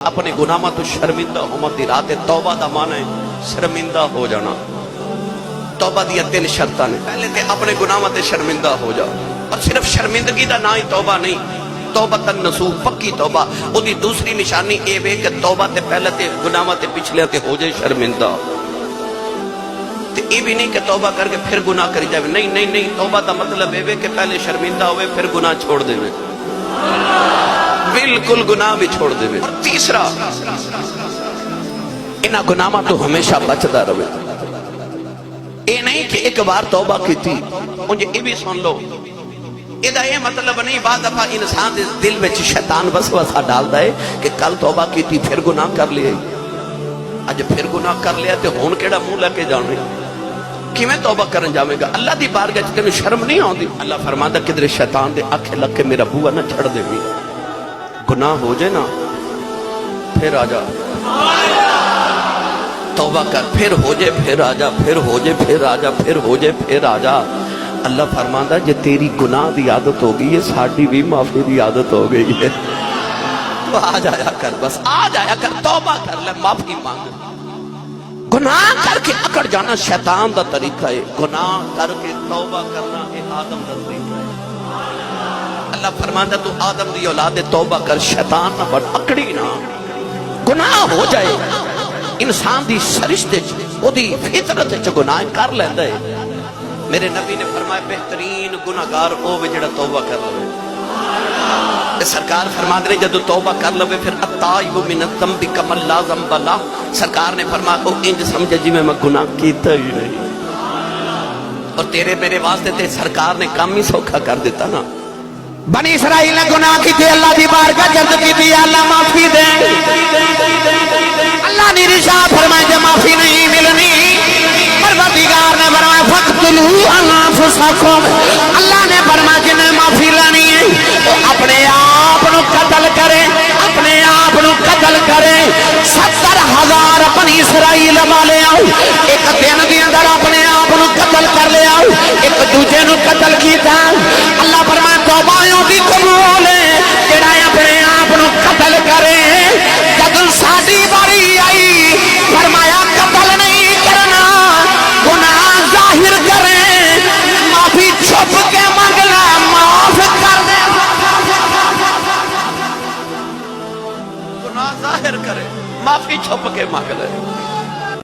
اپنے گناہاں تو شرمندہ ہومت دی رات توبہ دا معنی ہے شرمندہ ہو جانا. توبہ دیا 3 شرطاں نے. پہلے تے اپنے گناہاں تے شرمندہ ہو جاؤ. اور صرف شرمندگی دا نہ ہی توبہ نہیں، توبہ نصوح پکی توبہ. او دی دوسری نشانی اے وے کہ توبہ تے پہلے تے گناہاں تے پچھلے تے ہو جائے شرمندہ. تے یہ بھی نہیں کہ توبہ کر کے پھر گناہ کری جائے. نہیں نہیں نہیں، توبہ دا مطلب اے وے کہ پہلے شرمندہ ہوئے پھر گناہ چھوڑ دے وے، بالکل گناہ بھی چھوڑ دے وے. تیسرا انہاں گناہاں تو ہمیشہ بچدا رہے. اے نہیں کہ ایک بار توبہ کی تھی. مجھے یہ بھی سن لو، یہ یہ مطلب نہیں بعض دفعہ انسان دے دل میں شیطان وسوسہ ڈالتا ہے کہ کل توبہ کی تھی پھر گناہ کر لیا، اج پھر گناہ کر لیا تو ہون کیڑا منہ لے کے جانے، کیویں توبہ کرن جاوے گا؟ اللہ دی بارگاہ وچ تینوں شرم نہیں آندی؟ اللہ فرماندا کدھر شیطان دے آنکھیں لگ کے میرا بوا نہ چھڑ دے وی، گناہ ہو جائے نا پھر آ جا توبہ کر، پھر ہو جائے پھر آ جا، پھر ہو جائے پھر آ جا، پھر ہو جائے پھر آ جا. اللہ فرماندا جے تیری گناہ دی عادت ہو گئی ہے ساڈی بھی معافی دی عادت ہو گئی ہے. تو آ جایا کر، بس آ جایا کر، توبہ کر لے، معافی مانگ. گناہ کر کے اکڑ جانا شیطان دا طریقہ ہے، گناہ کر کے توبہ کرنا یہ آدم دا طریقہ ہے. اللہ فرماندا تو آدم دی اولاد توبہ کر، شیطان نہ بن، اکڑی نہ. گناہ ہو جائے انسان دی سرشتے او دی فطرت وچ گناہ کر لیندا ہے. میرے نبی نے فرمایا بہترین گناہگار او وے جڑا توبہ کر لے. سرکار فرماندے نے جدو توبہ کر لوے پھر التائب من الذنب کمن لا ذنب له. سرکار نے فرمایا او انج سمجھے جی میں گناہ کیتا ہی نہیں. اور تیرے میرے واسطے تے سرکار نے کام ہی سوکھا کر دیتا نا. بنی اسرائیل نے گناہ کی تھی، اللہ دی بارگاہ جلد کی تھی اللہ معافی دے. اللہ نے ارشاد فرمایا جے معافی نہیں ملنی. پروردگار نے فرمایا فقتلوا انفسکم. اللہ نے فرمایا جنہیں معافی لینی ہے وہ اپنے آپ نو قتل کرے، اپنے آپ نو قتل کرے. 70,000 بنی اسرائیل والے آؤ ایک دن کے اندر اپنے آپ نو قتل کر لے آؤ، ایک دوجے نو قتل کیتا. اللہ فرمایا توبایوں دی قبول ہے جڑا اپنے آپ نو قتل کرے. جب ساڈی باری آئی فرمایا قتل نہیں کرنا، گناہ ظاہر کرے، معافی چھپ کے منگنا، معاف کر دے. گناہ ظاہر کرے، معافی چھپ کے مانگ لے.